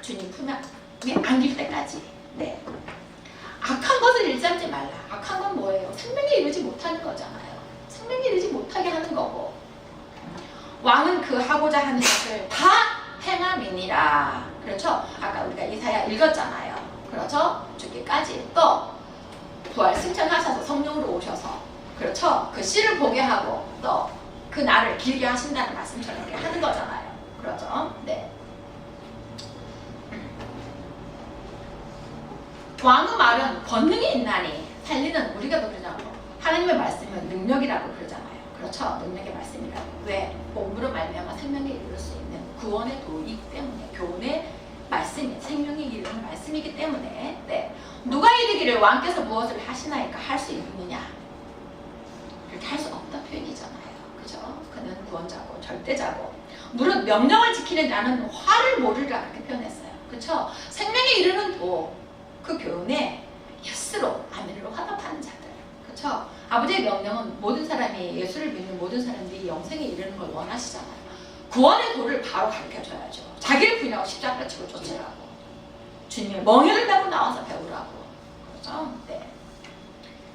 주님 품에 안길 때까지. 네. 악한 것을 일삼지 말라. 악한 건 뭐예요? 생명에 이르지 못하는 거잖아요. 생명에 이르지 못하게 하는 거고. 왕은 그 하고자 하는 것을 다 행함이니라. 그렇죠? 아까 우리가 이사야 읽었잖아요. 그렇죠? 죽기까지. 또 부활 승천하셔서 성령으로 오셔서, 그렇죠? 그 씨를 보게 하고 또 그 날을 길게 하신다는 말씀처럼 이렇게 하는 거잖아요. 그렇죠? 네. 왕의 말은 권능이 있나니 살리는, 우리가 또 그러잖아요. 하나님의 말씀은 능력이라고 그러잖아요. 그렇죠? 능력의 말씀이라고. 왜? 몸으로 말미암아 생명에 이르를 수 있는 구원의 도이기 때문에, 교훈의 말씀이 생명에 이르는 말씀이기 때문에. 네. 누가 이르기를 왕께서 무엇을 하시나이까 할 수 있느냐? 그렇게 할 수 없다 표현이잖아요. 그죠? 그는 구원자고 절대자고. 무릇 명령을 지키는 자는 화를 모르리라 그렇게 표현했어요. 그렇죠? 생명에 이르는 도, 그 교훈에 예스로 아멘으로 화답하는 자들. 그렇죠? 아버지의 명령은 모든 사람이, 예수를 믿는 모든 사람들이 영생에 이르는 걸 원하시잖아요. 구원의 도를 바로 가르쳐줘야죠. 자기를 부인하고 십자가를 치고 쫓으라고. 주님의 멍에를 메고 나와서 배우라고. 그렇죠? 네.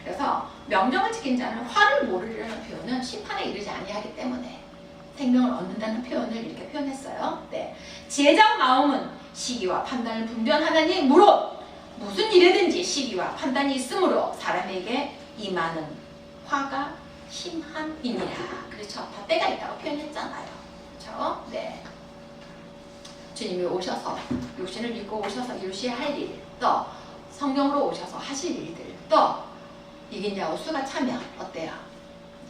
그래서 명령을 지킨 자는 화를 모르리라는 표현은 심판에 이르지 아니하기 때문에 생명을 얻는다는 표현을 이렇게 표현했어요. 네. 지혜자의 마음은 시기와 판단을 분별하나니 무릇 무슨 일이든지 시기와 판단이 있으므로 사람에게 임하는 화가 심함이니라. 그렇죠? 다 때가 있다고 표현했잖아요. 그렇죠? 네. 주님이 오셔서 육신을 입고 오셔서 이루셔야 할 일, 또 성령으로 오셔서 하실 일들, 또 이긴 자와 수가 차면 어때요?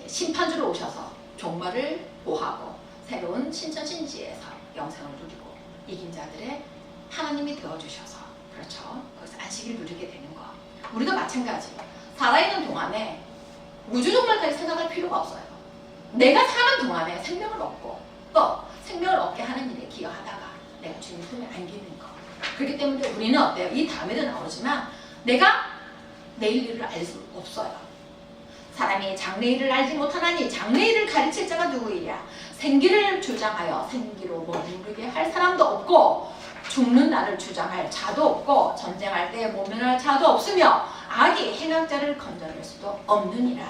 심판주로 오셔서 종말을 보하고 새로운 신천신지에서 영생을 누리고 이긴 자들의 하나님이 되어주셔서, 그렇죠? 거기서 안식을 누리게 되는 거. 우리도 마찬가지예요. 살아있는 동안에 우주종말까지 생각할 필요가 없어요. 내가 사는 동안에 생명을 얻고 또 생명을 얻게 하는 일에 기여하다가 내가 주님 품에 안기는 거. 그렇기 때문에 우리는 어때요? 이 다음에도 나오지만 내가 내일 일을 알 수 없어요. 사람이 장래일을 알지 못하나니 장래일을 가르칠 자가 누구이랴? 생기를 주장하여 생기로 머무르게 할 사람도 없고 죽는 날을 주장할 자도 없고 전쟁할 때에 모면할 자도 없으며 악이 행악자를 건져낼 수도 없느니라.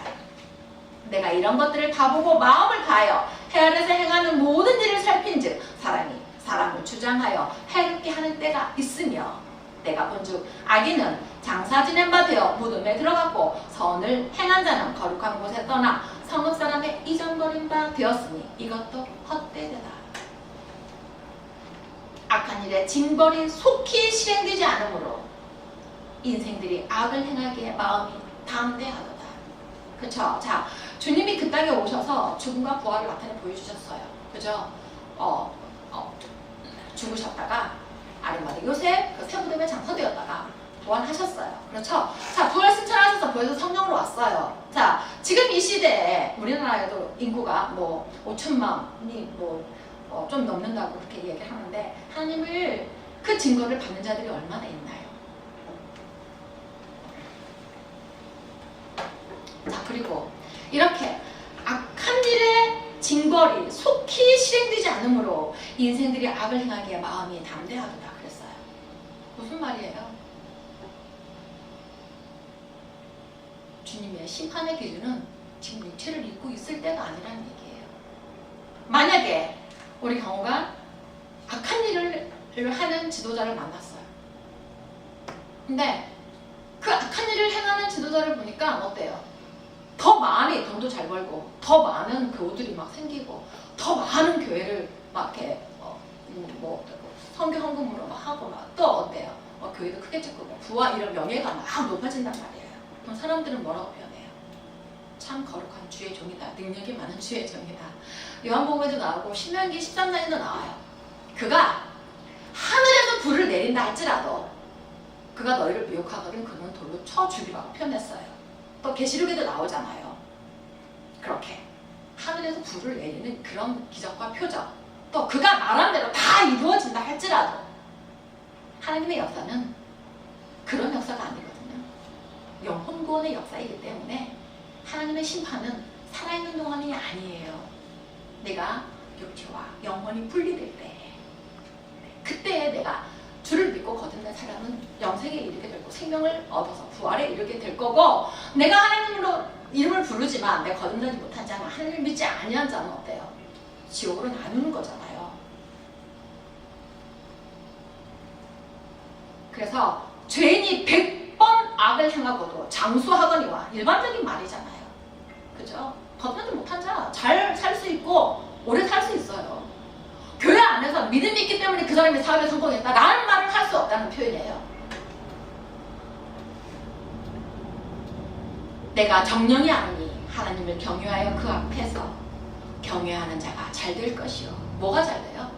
내가 이런 것들을 다 보고 마음을 다하여 해 아래서 행하는 모든 일을 살핀즉 사람이 사람을 주장하여 해롭게 하는 때가 있으며 내가 본즉 악인은 장사 지낸 바 되어 무덤에 들어갔고 선을 행한 자는 거룩한 곳에 떠나 성읍 사람의 이전버린 바 되었으니 이것도 헛되되다. 악한 일에 징벌이 속히 실행되지 않으므로 인생들이 악을 행하기에 마음이 담대하도다. 그쵸? 자, 주님이 그 땅에 오셔서 죽음과 부활을 나타내 보여주셨어요. 그죠? 죽으셨다가 아름다운 요셉 그 세부됨에 장사되었다가 부활하셨어요. 그렇죠? 자, 부활 승천하셔서 부활해서 성령으로 왔어요. 자, 지금 이 시대에 우리나라에도 인구가 뭐 5천만이 좀 넘는다고 그렇게 얘기하는데 하나님을 그 증거를 받는 자들이 얼마나 있나요? 자, 그리고 이렇게 악한 일에 징벌이 속히 실행되지 않으므로 인생들이 악을 행하기에 마음이 담대하도다 그랬어요. 무슨 말이에요? 주님의 심판의 기준은 지금 육체를 입고 있을 때가 아니라는 얘기예요. 만약에 우리 경우가 악한 일을 하는 지도자를 만났어요. 근데 그 악한 일을 행하는 지도자를 보니까 어때요? 더 많이 돈도 잘 벌고 더 많은 교우들이 막 생기고 더 많은 교회를 막 이렇게 성교 헌금으로 막 하고 막 또 어때요? 교회도 크게 짓고 부와 이런 명예가 막 높아진단 말이에요. 그럼 사람들은 뭐라고 표현해요? 참 거룩한 주의 종이다. 능력이 많은 주의 종이다. 요한복음에도 나오고 신명기 13장에도 나와요. 그가 하늘에서 불을 내린다 할지라도 그가 너희를 미혹하거든 그는 돌로 쳐 죽이라고 표현했어요. 또 계시록에도 나오잖아요. 그렇게 하늘에서 불을 내리는 그런 기적과 표적, 또 그가 말한 대로 다 이루어진다 할지라도 하나님의 역사는 그런 역사가 아니거든요. 영혼 구원의 역사이기 때문에 하나님의 심판은 살아있는 동안이 아니에요. 내가 육체와 영혼이 분리될 때, 그때에 내가 있는 사람은 영생에 이르게 될 거고 생명을 얻어서 부활에 이르게 될 거고, 내가 하나님으로 이름을 부르지만 내가 거듭나지 못한 자는, 하나님을 믿지 아니한 자는 어때요? 지옥으로 나누는 거잖아요. 그래서 죄인이 100번 악을 행하고도 장수하거니와, 일반적인 말이잖아요. 그죠? 거듭나지 못한 자 잘 살 수 있고 오래 살 수 있어요. 교회 안에서 믿음이 있기 때문에 그 사람이 사업에 성공했다 라는 말을 할 수 없다는 표현이에요. 내가 정령이 아니니 하나님을 경외하여 그 앞에서 경외하는 자가 잘 될 것이요. 뭐가 잘 돼요?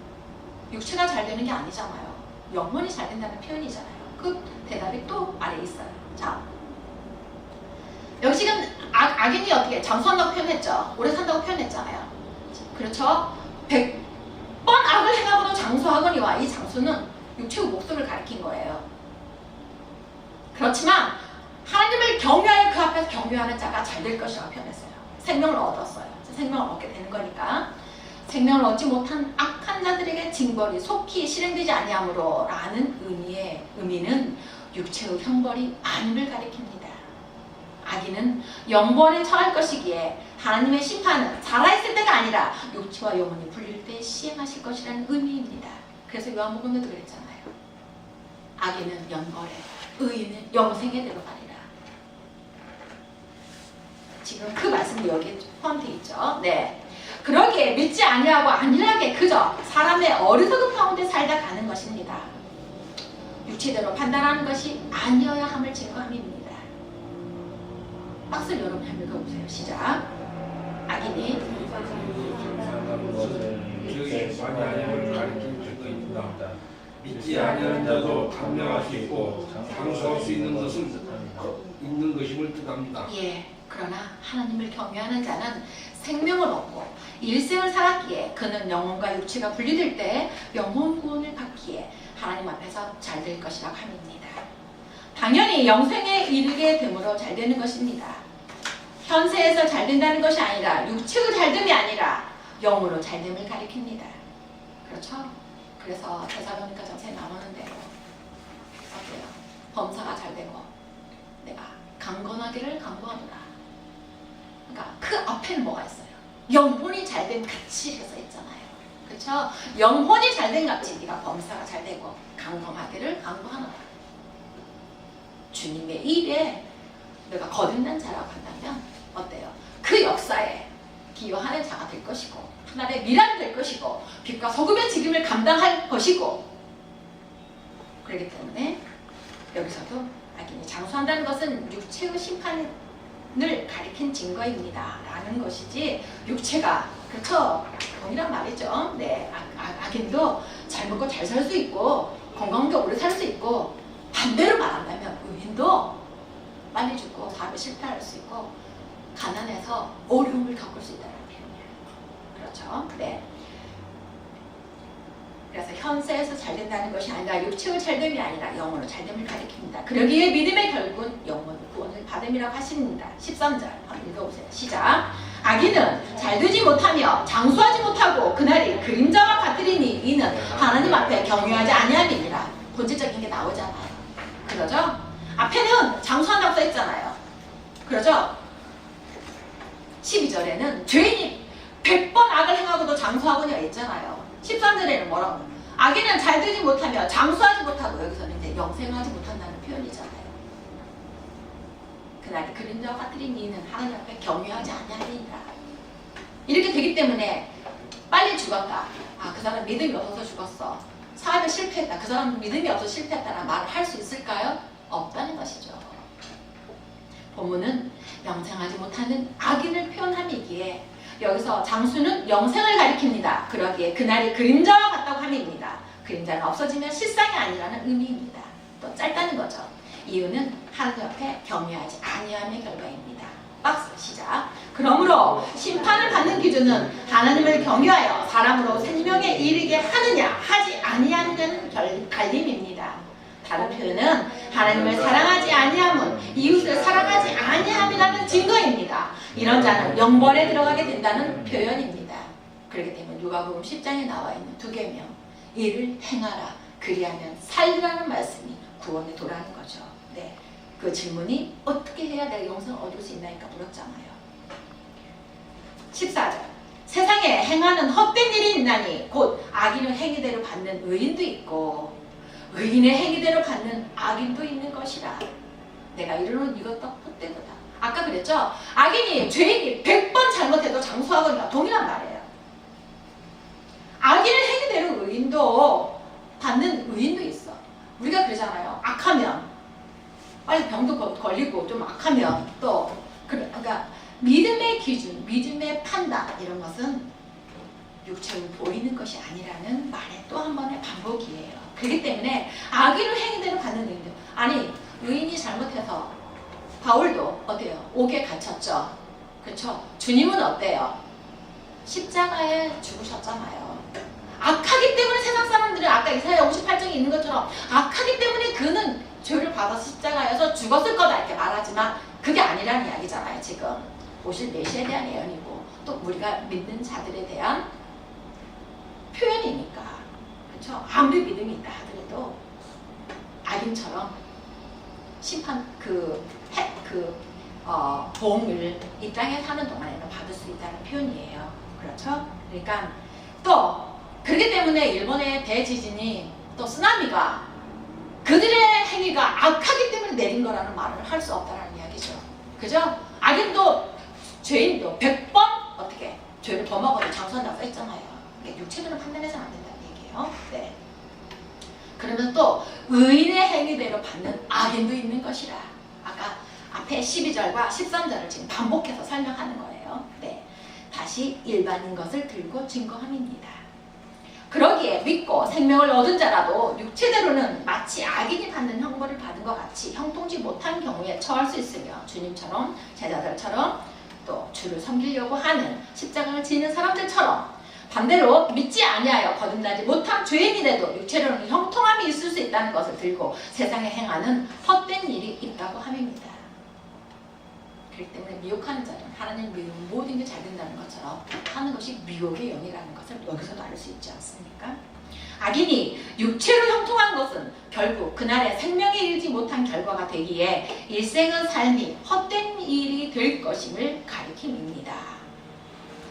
육체가 잘 되는 게 아니잖아요. 영혼이 잘 된다는 표현이잖아요. 그 대답이 또 아래에 있어요. 자, 여기 지금 악인이 어떻게 장수한다고 표현했죠? 오래 산다고 표현했잖아요. 그렇죠? 100번 악을 행하고도 장수하거니와, 이 장수는 육체의 목숨을 가리킨 거예요. 그렇지만 하나님을 경외하여 그 앞에서 경외하는 자가 잘 될 것이라고 표현했어요. 생명을 얻었어요. 생명을 얻게 되는 거니까. 생명을 얻지 못한 악한 자들에게 징벌이 속히 실행되지 아니하므로 라는 의미는 육체의 형벌이 아님을 가리킵니다. 악인은 영벌에 처할 것이기에 하나님의 심판은 살아있을 때가 아니라 육체와 영혼이 분릴 때 시행하실 것이라는 의미입니다. 그래서 요한복음에도 그랬잖아요. 악인은 영벌에, 의인은 영생에 들어가리라. 지금 그 말씀이 여기에 포함되어 있죠. 네. 그러기에 믿지 아니하고 안일하게 그저 사람의 어리석음 가운데 살다 가는 것입니다. 육체대로 판단하는 것이 아니어야 함을 증거함입니다. 박스를 여러분 한번 읽어보세요. 시작. 악인이 믿지 아니하는 자도 판명할 수 있고 장수할 수 있는 것은 있는 것임을 뜻합니다. 예. 그러나 하나님을 경외하는 자는 생명을 얻고 일생을 살았기에 그는 영혼과 육체가 분리될 때 영혼 구원을 받기에 하나님 앞에서 잘 될 것이라고 합니다. 당연히 영생에 이르게 됨으로 잘 되는 것입니다. 현세에서 잘 된다는 것이 아니라 육체의 잘됨이 아니라 영으로 잘됨을 가리킵니다. 그렇죠? 그래서 데살로니가 전서에 나오는 대로 어때요? 범사가 잘 되고 내가 강건하기를 강구하노라. 그러니까 그 앞에는 뭐가 있어요? 영혼이 잘된 가치 해서 있잖아요. 그렇죠? 영혼이 잘된 가치, 네가 범사가 잘 되고 강건하기를 강구하노라. 주님의 일에 내가 거듭난 자라고 한다면 어때요? 그 역사에 기여하는 자가 될 것이고 하나님의 미랄이 될 것이고 빛과 소금의 지름을 감당할 것이고, 그렇기 때문에 여기서도 악인이 장수한다는 것은 육체의 심판을 가리킨 증거입니다 라는 것이지, 육체가 그렇죠? 동일한 말이죠. 네, 악인도 잘 먹고 잘 살 수 있고 건강하게 오래 살 수 있고, 반대로 말한다면 의인도 빨리 죽고 사업에 실패할 수 있고 가난해서 어려움을 겪을 수 있다는 표현이에요. 그렇죠? 네. 그래서 현세에서 잘 된다는 것이 아니라 육체의 잘됨이 아니라 영으로 잘됨을 가리킵니다. 그러기에 믿음의 결국은 영혼 구원을 받음이라고 하십니다. 13절 한번 읽어보세요. 시작. 악인은 잘되지 못하며 장수하지 못하고 그날이 그림자와 같으리니 이는 하나님 앞에 경유하지 아니함이니라. 본질적인 게 나오잖아요. 그러죠? 앞에는 장수한다고 써있잖아요. 그러죠? 12절에는 죄인이 100번 악을 행하고도 장수하거니와 있잖아요. 13절에는 뭐라고? 악인은 잘되지 못하며 장수하지 못하고, 여기서는 이제 영생하지 못한다는 표현이잖아요. 그날이 그림자와 같으리니 이는 하나님 앞에 경유하지 아니하리니라. 이렇게 되기 때문에 빨리 죽었다. 아, 그 사람 믿음이 없어서 죽었어. 사업에 실패했다. 그 사람 믿음이 없어서 실패했다라는 말을 할 수 있을까요? 없다는 것이죠. 본문은 영생하지 못하는 악인을 표현함이기에 여기서 장수는 영생을 가리킵니다. 그러기에 그날이 그림자와 같다고 함입니다. 그림자는 없어지면 실상이 아니라는 의미입니다. 또 짧다는 거죠. 이유는 하나님 앞에 경외하지 아니함의 결과입니다. 박스 시작. 그러므로 심판을 받는 기준은 하나님을 경외하여 사람으로 생명에 이르게 하느냐 하지 아니하느냐는 갈림입니다. 다른 표현은 하나님을 사랑하지 아니함은 이웃을 사랑하지 아니함이라는 증거입니다. 이런 자는 영벌에 들어가게 된다는 표현입니다. 그렇기 때문에 누가복음 10장에 나와 있는 두 계명, 이를 행하라, 그리하면 살리라는 말씀이 구원에 도라는 거죠. 네. 그 질문이 어떻게 해야 내가 영생을 얻을 수 있나니까 물었잖아요. 14절 세상에 행하는 헛된 일이 있나니 곧 악인의 행위대로 받는 의인도 있고 의인의 행위대로 받는 악인도 있는 것이라. 내가 이르는 이것도 헛되도다. 아까 그랬죠? 악인이 죄인이 100번 잘못해도 장수하거나 동일한 말이에요. 악인의 행위대로 의인도 받는 의인도 있어. 우리가 그러잖아요. 악하면 빨리 병도 걸리고 좀 악하면 또 그러니까 믿음의 기준, 믿음의 판단 이런 것은 육체로 보이는 것이 아니라는 말의 또 한 번의 반복이에요. 그렇기 때문에 악인의 행위대로 받는 의인도 아니 의인이 잘못해서 바울도 어때요? 옥에 갇혔죠. 그렇죠? 주님은 어때요? 십자가에 죽으셨잖아요. 악하기 때문에 세상 사람들은 아까 이사야 58장에 있는 것처럼 악하기 때문에 그는 죄를 받아서 십자가에서 죽었을 거다 이렇게 말하지만 그게 아니라는 이야기잖아요. 지금 오실 메시아에 대한 예언이고 또 우리가 믿는 자들에 대한 표현이니까 그렇죠? 아무리 믿음이 있다 하더라도 악인처럼 심판 보응을 이 땅에 사는 동안에는 받을 수 있다는 표현이에요. 그렇죠? 그러니까 또 그렇기 때문에 일본의 대지진이 또 쓰나미가 그들의 행위가 악하기 때문에 내린 거라는 말을 할 수 없다는 이야기죠. 그죠? 악인도 죄인도 100번 어떻게 죄를 범하고도 장수한다고 했잖아요. 그러니까 육체적으로 판단해서는 안 된다는 얘기예요. 네. 그러면 또 의인의 행위대로 받는 악인도 있는 것이라. 아까 앞에 12절과 13절을 지금 반복해서 설명하는 거예요. 네. 다시 일반인 것을 들고 증거함입니다. 그러기에 믿고 생명을 얻은 자라도 육체대로는 마치 악인이 받는 형벌을 받은 것 같이 형통지 못한 경우에 처할 수 있으며 주님처럼 제자들처럼 또 주를 섬기려고 하는 십자가를 지는 사람들처럼 반대로 믿지 아니하여 거듭나지 못한 죄인이라도 육체로는 형통함이 있을 수 있다는 것을 들고 세상에 행하는 헛된 일이 있다고 함입니다. 그렇기 때문에 미혹하는 자는 하나님 믿으면 모든 게 잘 된다는 것처럼 하는 것이 미혹의 영이라는 것을 여기서도 알 수 있지 않습니까? 악인이 육체로 형통한 것은 결국 그날에 생명에 이르지 못한 결과가 되기에 일생의 삶이 헛된 일이 될 것임을 가리킴입니다.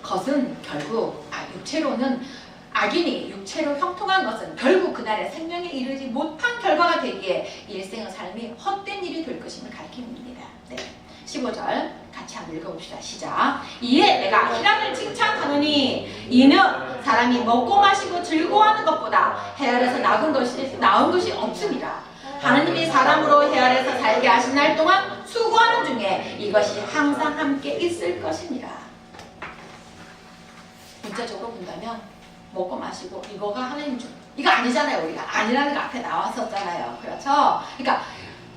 것은 결국 육체로는 악인이 육체로 형통한 것은 결국 그날에 생명에 이르지 못한 결과가 되기에 일생의 삶이 헛된 일이 될 것임을 가리킵니다. 네. 15절 같이 한번 읽어봅시다. 시작. 이에 내가 희락을 칭찬하노니 이는 사람이 먹고 마시고 즐거워하는 것보다 헤아려서 나은 것이 없습니다. 하나님이 사람으로 헤아려서 살게 하신 날 동안 수고하는 중에 이것이 항상 함께 있을 것입니다. 문자적으로 본다면 먹고 마시고 이거가 하나님 준 이거 아니잖아요. 우리가 아니라는 거 앞에 나왔었잖아요. 그렇죠? 그러니까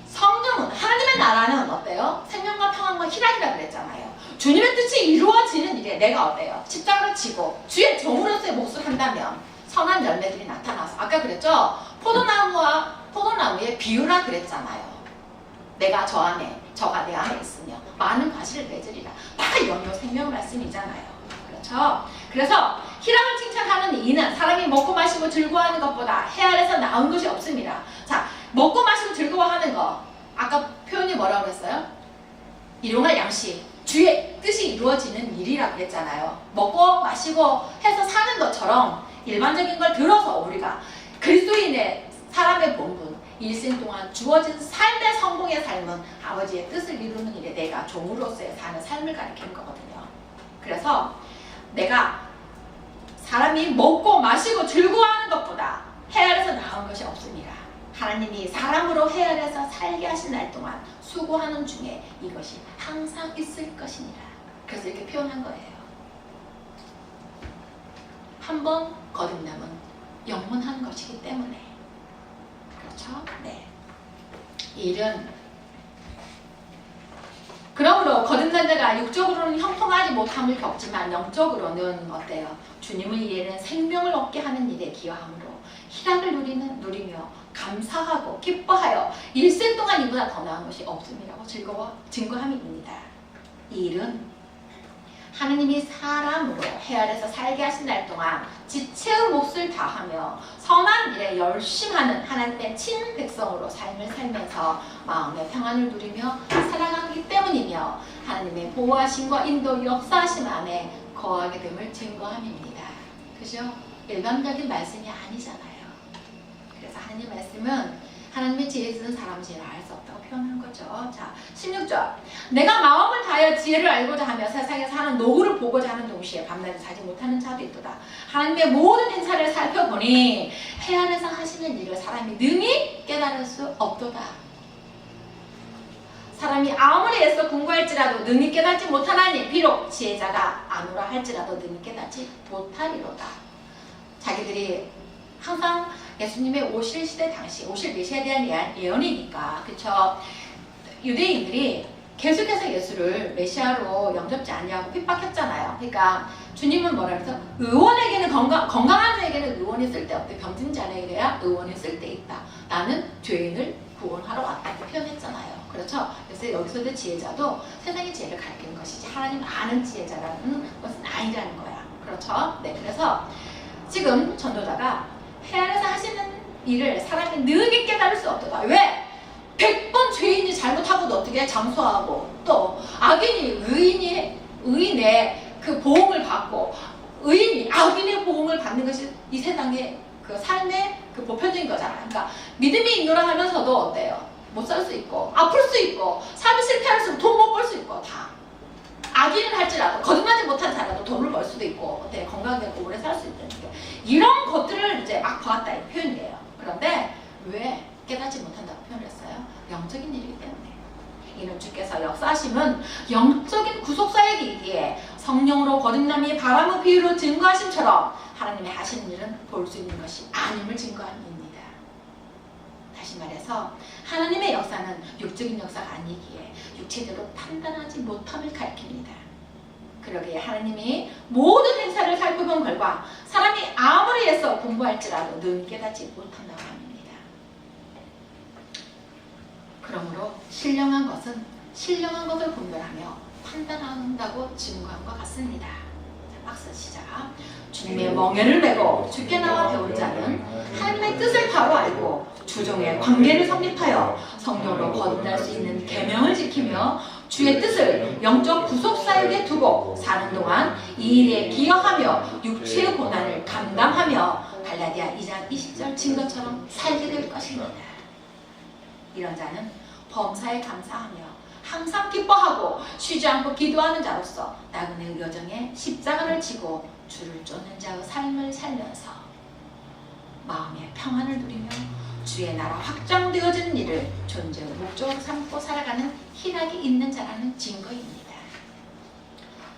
성령은 하나님의 나라는 어때요? 생명과 평안과 희락이라 그랬잖아요. 주님의 뜻이 이루어지는 일에 내가 어때요? 십자가를 지고 주의 종으로서의 몫을 한다면 선한 열매들이 나타나서 아까 그랬죠? 포도나무의 비유라 그랬잖아요. 내가 저 안에 저가 내 안에 있으며 많은 과실을 맺으리라. 다 영역 생명 말씀이잖아요. 그렇죠? 그래서 희락을 칭찬하는 이는 사람이 먹고 마시고 즐거워하는 것보다 헤아려서 나은 것이 없습니다. 자, 먹고 마시고 즐거워하는 거 아까 표현이 뭐라고 그랬어요? 일용할 양식 주의 뜻이 이루어지는 일이라고 했잖아요. 먹고 마시고 해서 사는 것처럼 일반적인 걸 들어서 우리가 그리스도인의 사람의 본분 일생 동안 주어진 삶의 성공의 삶은 아버지의 뜻을 이루는 일에 내가 종으로서의 사는 삶을 가리키는 거거든요. 그래서 내가 사람이 먹고 마시고 즐거워하는 것보다 헤아려서 나은 것이 없습니다. 하나님이 사람으로 헤아려서 살게 하신 날 동안 수고하는 중에 이것이 항상 있을 것이니라. 그래서 이렇게 표현한 거예요. 한 번 거듭남은 영원한 것이기 때문에. 그렇죠? 네. 이 일은 그러므로 거듭난 자가 육적으로는 형통하지 못함을 겪지만 영적으로는 어때요? 주님을 위해는 생명을 얻게 하는 일에 기여함으로 희락을 누리며 감사하고 기뻐하여 일생 동안 이보다 더 나은 것이 없음이라고 증거함입니다. 이 일은 하느님이 사람으로 해 아래서 살게 하신 날 동안 지체의 몫을 다하며 선한 일에 열심하는 하나님의 친백성으로 삶을 살면서 마음의 평안을 누리며 살아가기 때문이며 하나님의 보호하심과 인도 역사하심 안에 거하게 됨을 증거함입니다. 그죠? 일반적인 말씀이 아니잖아요. 그래서 하나님 말씀은 하나님의 지혜 있는 사람은 지혜를 알 수 없다고 표현한 거죠. 자, 16절. 내가 마음을 다하여 지혜를 알고자 하며 세상에서 하는 노고를 보고자 하는 동시에 밤낮을 자지 못하는 자도 있도다. 하나님의 모든 행사를 살펴보니 해 안에서 하시는 일을 사람이 능히 깨달을 수 없도다. 사람이 아무리 애써 공부할지라도 능히 깨닫지 못하나니 비록 지혜자가 아노라 할지라도 능히 깨닫지 못하리로다. 자기들이 항상 예수님의 오실 시대 당시 오실 메시아에 대한 예언이니까, 그쵸? 유대인들이 계속해서 예수를 메시아로 영접지 아니하고 핍박했잖아요. 그러니까 주님은 뭐라 그래서 의원에게는 건강한 자에게는 의원이 쓸데없대, 병든 자에게야 의원이 쓸데있다. 나는 죄인을 구원하러 왔다 이렇게 표현했잖아요. 그렇죠? 그래서 여기서도 지혜자도 세상의 지혜를 가리키는 것이지 하나님 아는 지혜자라는 것은 아니라는 거야. 그렇죠? 네, 그래서 지금 전도자가 해 안에서 하시는 일을 사람이 능히 깨달을 수 없도다. 왜? 100번 죄인이 잘못하고도 어떻게 장수하고 또 악인이 의인의 그 보응을 받고 의인이 악인의 보응을 받는 것이 이 세상의 그 삶의 그 보편적인 거잖아요. 그러니까 믿음이 있노라 하면서도 어때요? 못 살 수 있고 아플 수 있고 삶이 실패할수록 돈 못 벌 수 있고 다 악인을 할지라도 거듭나지 못한 자라도 돈을 벌 수도 있고 어때? 건강하게 오래 살 수 있다는 게 이런 것들을 이제 막 보았다 이 표현이에요. 그런데 왜 깨닫지 못한다고 표현했어요? 영적인 일이기 때문에. 이는 주께서 역사하심은 영적인 구속사역이기에 성령으로 거듭남이 바람의 비유로 증거하심처럼 하나님의 하시는 일은 볼 수 있는 것이 아님을 증거함입니다. 다시 말해서 하나님의 역사는 육적인 역사가 아니기에 육체적으로 판단하지 못함을 가리킵니다. 그러기에 하나님이 모든 행사를 살펴본 결과 사람이 아무리 애써 공부할지라도 늘 깨닫지 못한다고 합니다. 그러므로 신령한 것은 신령한 것을 분별하며 판단한다고 증거한 것 같습니다. 자, 박스 시작. 주님의 멍에를 메고 주께 나와 배운 자는 하나님의 뜻을 바로 알고 주종의 관계를 성립하여 성령으로 거듭날 수 있는 계명을 지키며 주의 뜻을 영적 구속사역에 두고 사는 동안 이 일에 기여하며 육체의 고난을 감당하며 갈라디아 2장 20절 증거처럼 살게 될 것입니다. 이런 자는 범사에 감사하며 항상 기뻐하고 쉬지 않고 기도하는 자로서 나그네의 여정에 십자가를 지고 주를 쫓는 자의 삶을 살면서 마음의 평안을 누리며 주의 나라 확장되어지는 일을 존재의 목적으로 삼고 살아가는 희락이 있는 자라는 증거입니다.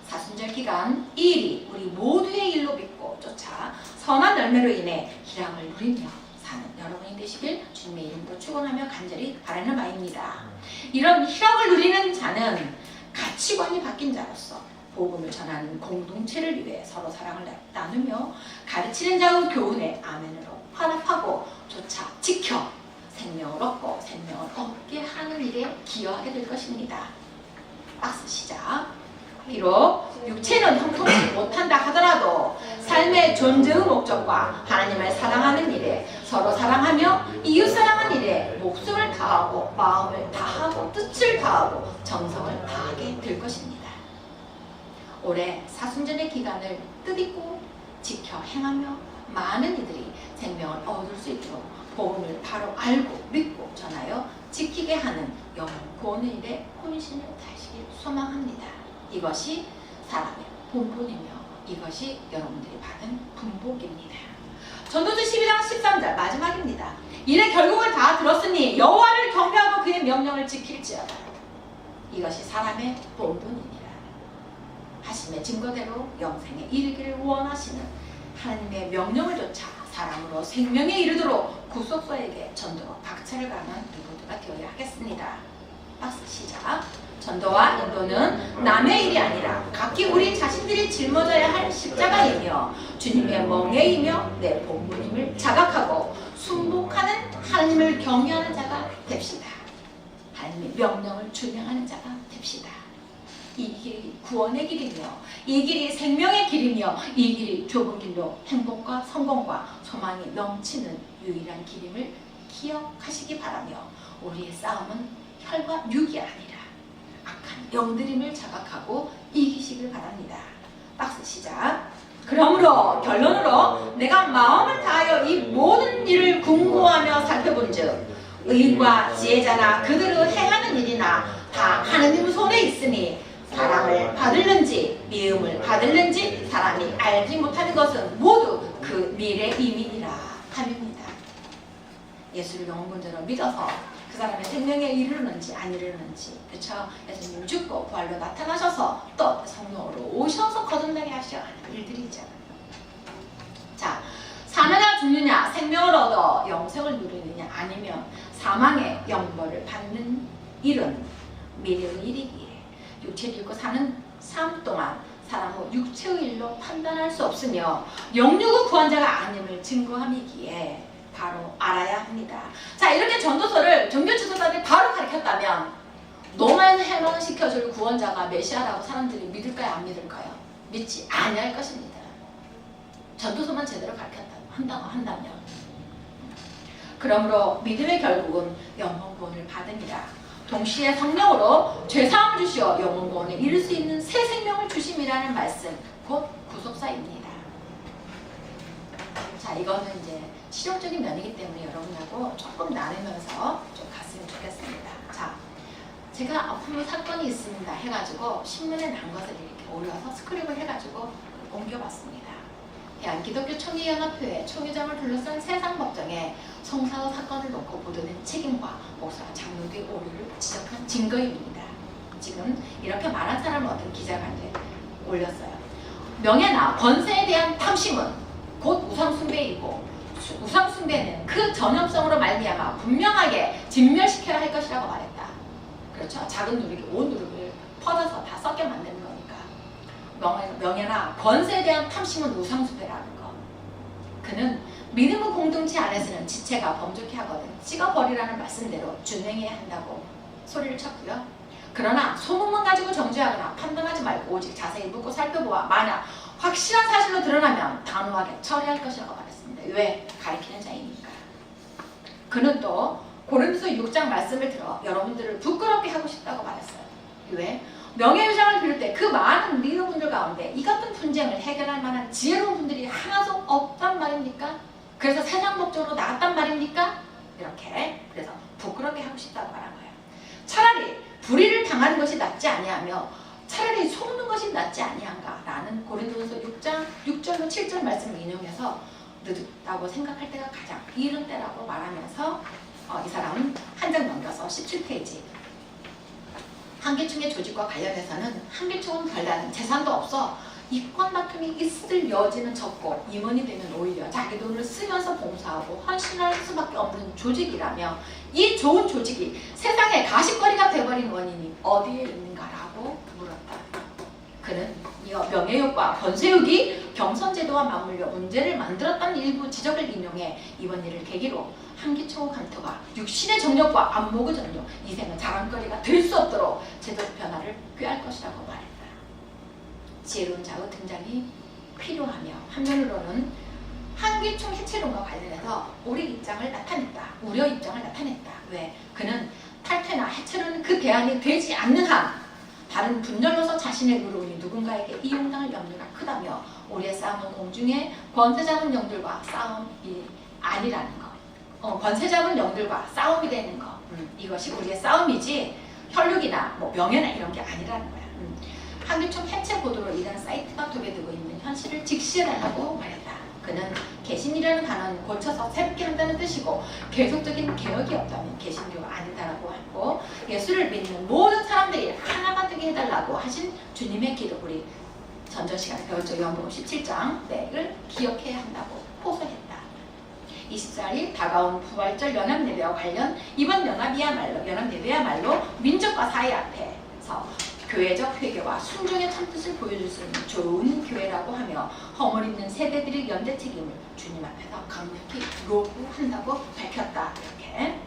사순절 기간 이 일이 우리 모두의 일로 믿고 쫓아 선한 열매로 인해 희락을 누리며 사는 여러분이 되시길 주님의 이름으로 축원하며 간절히 바라는 바입니다. 이런 희락을 누리는 자는 가치관이 바뀐 자로서 복음을 전하는 공동체를 위해 서로 사랑을 나누며 가르치는 자의 교훈에 아멘으로 화답하고 조차 지켜 생명을 얻고 생명을 얻게 하는 일에 기여하게 될 것입니다. 박스 시작. 비록 육체는 형통하지 못한다 하더라도 삶의 존재의 목적과 하나님을 사랑하는 일에 서로 사랑하며 이웃 사랑하는 일에 목숨을 다하고 마음을 다하고 뜻을 다하고 정성을 다하게 될 것입니다. 올해 사순절의 기간을 뜻있고 지켜 행하며 많은 이들이 생명을 얻을 수 있도록 복음을 바로 알고 믿고 전하여 지키게 하는 영혼 구원의 일에 혼신을 다시길 소망합니다. 이것이 사람의 본분이며 이것이 여러분들이 받은 분복입니다. 전도서 12장 13절 마지막입니다. 이래 결국을 다 들었으니 여호와를 경배하고 그의 명령을 지킬지어다. 이것이 사람의 본분이니라. 하심의 증거대로 영생에 이르기를 원하시는 하나님의 명령을 좇아 사람으로 생명에 이르도록 구속사에게 전도로 박차를 가는 누구도가 되어야 하겠습니다. 박스 시작. 전도와 인도는 남의 일이 아니라 각기 우리 자신들이 짊어져야 할 십자가이며 주님의 멍에이며 내 본분임을 자각하고 순복하는 하나님을 경외하는 자가 됩시다. 하나님의 명령을 준행하는 자가 됩시다. 이 길이 구원의 길이며 이 길이 생명의 길이며 이 길이 좁은 길로 행복과 성공과 소망이 넘치는 유일한 길임을 기억하시기 바라며 우리의 싸움은 혈과 육이 아니라 악한 영들임을 자각하고 이기시길 바랍니다. 박스 시작. 그러므로 결론으로 내가 마음을 다하여 이 모든 일을 궁구하며 살펴본즉 의인과 지혜자나 그들을 행하는 일이나 다 하느님 손에 있으니 사랑을 받을는지 미움을 받을는지 사람이 알지 못하는 것은 모두 그 미래임이니라 함입니다. 예수를 영원군자로 믿어서 그 사람의 생명에 이르는지 안 이르는지, 그렇죠? 예수님 죽고 부활로 나타나셔서 또 성령으로 오셔서 거듭나게 하셔야 하는 일들이 있잖아요. 자, 사느냐 죽느냐 생명을 얻어 영생을 누리느냐 아니면 사망의 영벌을 받는 일은 미래의 일이기에 육체를 입고 사는 삶 동안 사람은 육체의 일로 판단할 수 없으며 영육의 구원자가 아님을 증거함이기에 바로 알아야 합니다. 자, 이렇게 전도서를 종교지도자들이 바로 가르쳤다면 너만 해방시켜줄 구원자가 메시아라고 사람들이 믿을까요? 안 믿을까요? 믿지 아니할 것입니다. 전도서만 제대로 한다면. 그러므로 믿음의 결국은 영원구원을 받으니라. 동시에 성령으로 죄사함을 주시어 영원구원에 이를 수 있는 새 생명을 주심이라는 말씀, 곧 구속사입니다. 자, 이거는 이제 실용적인 면이기 때문에 여러분하고 조금 나누면서 좀 갔으면 좋겠습니다. 자, 제가 아픔의 사건이 있습니다 해가지고 신문에 난 것을 이렇게 올려서 스크립을 해가지고 옮겨봤습니다. 대한기독교 총회연합회의 총회장을 둘러싼 세상 법정에 성사의 사건을 놓고 보도된 책임과 목사와 장로교의 오류를 지적한 증거입니다. 지금 이렇게 말한 사람은 어떤 기자가 이제 올렸어요. 명예나 권세에 대한 탐심은 곧 우상숭배이고 우상숭배는 그 전염성으로 말미암아 분명하게 진멸시켜야 할 것이라고 말했다. 그렇죠? 작은 누룩이 온 누룩을 퍼져서 다 썩게 만드는 거니까. 명예나 권세에 대한 탐심은 우상숭배라는 거. 그는 믿음의 공동체 안에서는 지체가 범죄케 하거든 찍어버리라는 말씀대로 준행해야 한다고 소리를 쳤고요. 그러나 소문만 가지고 정죄하거나 판단하지 말고 오직 자세히 묻고 살펴보아 만약 확실한 사실로 드러나면 단호하게 처리할 것이라고 말했습니다. 왜? 가리키는 자이니까. 그는 또 고린도서 6장 말씀을 들어 여러분들을 부끄럽게 하고 싶다고 말했어요. 왜? 명예유장을 비롯해 그 많은 리더분들 가운데 이 같은 분쟁을 해결할 만한 지혜로운 분들이 하나도 없단 말입니까? 그래서 세상 목적으로 나갔단 말입니까? 이렇게 그래서 부끄럽게 하고 싶다고 말한 거예요. 차라리 불의를 당하는 것이 낫지 아니하며 차라리 속는 것이 낫지 아니한가 라는 고린도전서 6장 6절로 7절 말씀을 인용해서 늦었다고 생각할 때가 가장 이른 때라고 말하면서 이 사람은 한 장 넘겨서 17페이지 한계충의 조직과 관련해서는 한계충은 별다른 재산도 없어 이권 다툼이 있을 여지는 적고 임원이 되면 오히려 자기 돈을 쓰면서 봉사하고 헌신할 수밖에 없는 조직이라며 이 좋은 조직이 세상의 가십거리가 돼버린 원인이 어디에 있는가라고 물었다. 그는 이어 명예욕과 권세욕이 경선제도와 맞물려 문제를 만들었다는 일부 지적을 인용해 이번 일을 계기로 한기초 감토가 육신의 정력과 안목의 정력, 이생은 자랑거리가 될 수 없도록 제도 변화를 꾀할 것이라고 말했다. 지혜로운 자의 등장이 필요하며 한면으로는 한기총 해체론과 관련해서 우리 입장을 나타냈다. 우려 입장을 나타냈다. 왜? 그는 탈퇴나 해체론은 그 대안이 되지 않는 한 다른 분열로서 자신의 의로움이 누군가에게 이용당할 염려가 크다며 우리의 싸움은 공중의 권세 잡은 영들과 싸움이 아니라는 것. 권세 잡은 영들과 싸움이 되는 것. 이것이 우리의 싸움이지 혈육이나 뭐 명예나 이런 게 아니라는 거야. 한기총 해체 보도로 이런 사이트가 도배되고 있는 현실을 직시해달라고 말했다. 그는 개신이라는 단어는 고쳐서 새롭게 한다는 뜻이고 계속적인 개혁이 없다면 개신교가 아니다라고 하고 예수를 믿는 모든 사람들이 하나가 되게 해달라고 하신 주님의 기도 우리 전전 시간에 배웠죠. 요한복음 17장 을 기억해야 한다고 호소했다. 24일 다가온 부활절 연합예배와 관련 이번 연합예배야말로 민족과 사회 앞에서 교회적 회개와 순종의 참뜻을 보여줄 수 있는 좋은 교회라고 하며 허물 있는 세대들의 연대 책임을 주님 앞에서 강력히 요구한다고 밝혔다. 이렇게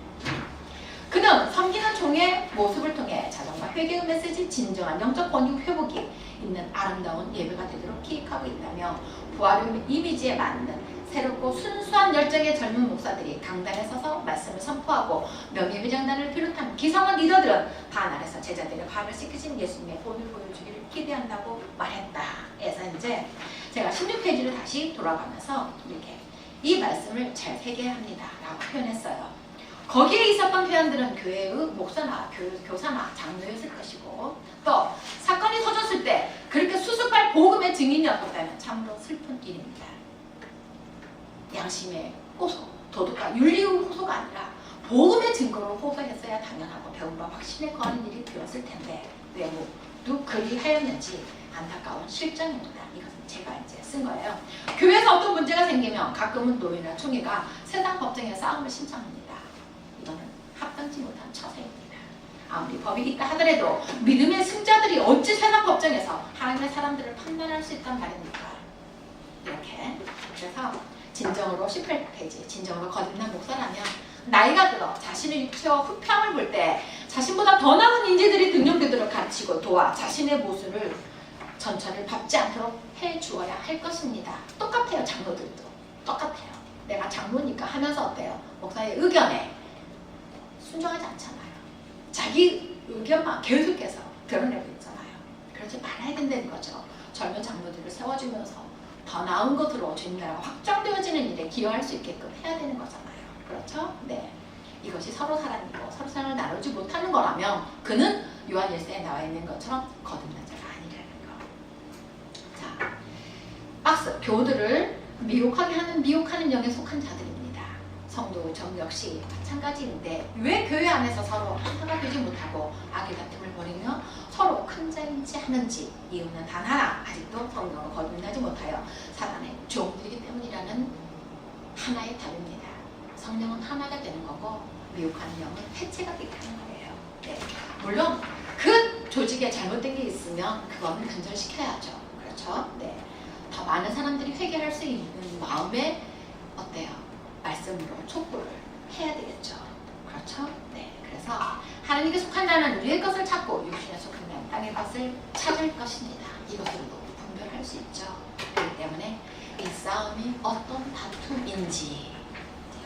그는 섬기는 종의 모습을 통해 자정과 회개의 메시지, 진정한 영적 번영 회복이 있는 아름다운 예배가 되도록 기획하고 있다며 부활의 이미지에 맞는 새롭고 순수한 열정의 젊은 목사들이 강단에 서서 말씀을 선포하고 명예회장단을 비롯한 기성한 리더들은 반 아래서 제자들의 발을 씻기신 예수님의 본을 보여주기를 기대한다고 말했다. 그래서 이제 제가 16페이지를 다시 돌아가면서 이렇게 이 말씀을 잘 새겨야 합니다 라고 표현했어요. 거기에 있었던 표현들은 교회의 목사나 교사나 장로였을 것이고, 또 사건이 터졌을 때 그렇게 수습할 복음의 증인이었다면 참으로 슬픈 일입니다. 양심의 호소, 도덕과 윤리의 호소가 아니라 복음의 증거로 호소했어야 당연하고 배움과 확신에 거하는 일이 되었을 텐데 왜 모두 그리하였는지 안타까운 실정입니다. 이것은 제가 이제 쓴 거예요. 교회에서 어떤 문제가 생기면 가끔은 노예나 총회가 세상 법정에 싸움을 신청합니다. 이거는 합당치 못한 처세입니다. 아무리 법이 있다 하더라도 믿음의 승자들이 어찌 세상 법정에서 하나님의 사람들을 판단할 수 있단 말입니까? 이렇게. 그래서 진정으로 18페이지, 진정으로 거듭난 목사라면 나이가 들어 자신의 육체와 후평을 볼 때 자신보다 더 나은 인재들이 등용되도록 가르치고 도와 자신의 모습을 전철을 밟지 않도록 해주어야 할 것입니다. 똑같아요. 장로들도 똑같아요. 내가 장로니까 하면서 어때요? 목사의 의견에 순종하지 않잖아요. 자기 의견만 계속해서 드러내고 있잖아요. 그러지 말아야 된다는 거죠. 젊은 장로들을 세워주면서 더 나은 것으로 주님 나라가 확장되어지는 일에 기여할 수 있게끔 해야 되는 거잖아요. 그렇죠? 네. 이것이 서로 사랑이고 서로 사랑을 나누지 못하는 거라면 그는 요한 1서에 나와 있는 것처럼 거듭난 자가 아니라는 거. 자, 박스. 교우들을 미혹하는 영에 속한 자들입니다. 성도 정 역시 마찬가지인데 왜 교회 안에서 서로 하나가 되지 못하고 악의 다툼을 벌이며 서로 큰 자인지 하는지 이유는 단 하나, 아직도 성령으로 거듭나지 못하여 사단의 종들이기 때문이라는 하나의 답입니다. 성령은 하나가 되는 거고 미혹하는 영은 해체가 되게 하는 거예요. 네. 물론 그 조직에 잘못된 게 있으면 그거는 근절시켜야죠. 그렇죠? 네. 더 많은 사람들이 회개할 수 있는 마음에 어때요? 말씀으로 촉구를 해야 되겠죠. 그렇죠? 네. 그래서 하나님께 속한 자는 우리의 것을 찾고 육신에 속한 자는 땅의 것을 찾을 것입니다. 이것으로도 분별할 수 있죠. 그렇기 때문에 이 싸움이 어떤 다툼인지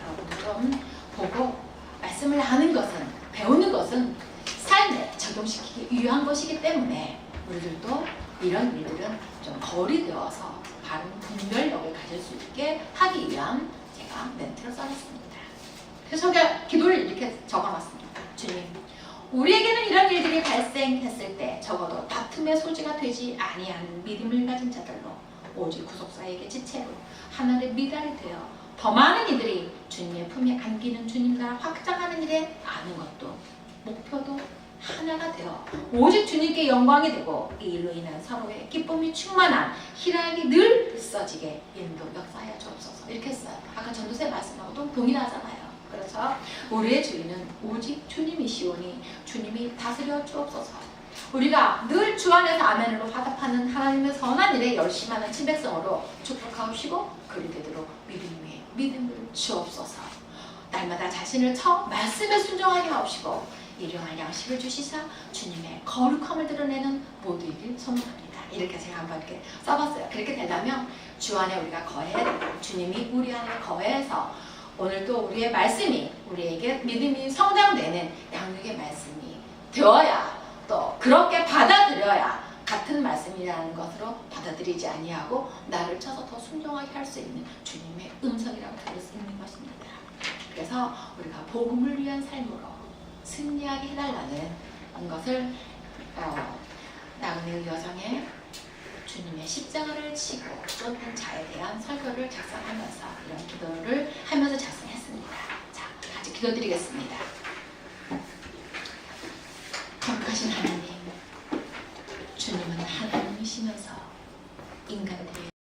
여러분들 좀 보고 말씀을 하는 것은, 배우는 것은 삶에 적용시키기 위한 것이기 때문에 우리들도 이런 일들은 좀 거리되어서 바른 분별력을 가질 수 있게 하기 위한 제가 멘트를 써놨습니다. 그래서 제가 기도를 이렇게 적어놨습니다. 주님, 우리에게는 이런 일들이 발생했을 때 적어도 다툼의 소지가 되지 아니한 믿음을 가진 자들로 오직 구속사에게 지체로 하나님의 미달이 되어 더 많은 이들이 주님의 품에 안기는 주님 나라 확장하는 일에 아는 것도 목표도 하나가 되어 오직 주님께 영광이 되고 이 일로 인한 서로의 기쁨이 충만한 희락이 늘 있어지게 인도 역사하여 주옵소서. 이렇게 했어요. 아까 전도세 말씀하고도 동일하잖아요. 그래서 우리의 주인은 오직 주님이시오니 주님이 다스려 주옵소서. 우리가 늘 주 안에서 아멘으로 화답하는 하나님의 선한 일에 열심하는 친백성으로 축복하옵시고 그리 되도록 믿음 위에 믿음을 주옵소서. 날마다 자신을 쳐 말씀에 순종하게 하옵시고 일용할 양식을 주시사 주님의 거룩함을 드러내는 모두이길 소망합니다. 이렇게 제가 한번 이렇게 써봤어요. 그렇게 되려면 주 안에 우리가 거해야 되고 주님이 우리 안에 거해서 오늘도 우리의 말씀이 우리에게 믿음이 성장되는 양육의 말씀이 되어야 또 그렇게 받아들여야 같은 말씀이라는 것으로 받아들이지 아니하고 나를 쳐서 더 순종하게 할 수 있는 주님의 음성이라고 들을 수 있는 것입니다. 그래서 우리가 복음을 위한 삶으로 승리하게 해달라는 것을 나그네의 여정에 주님의 십자가를 지고 쫓는 자에 대한 설교를 작성하면서 이런 기도를 하면서 작성했습니다. 자, 같이 기도드리겠습니다.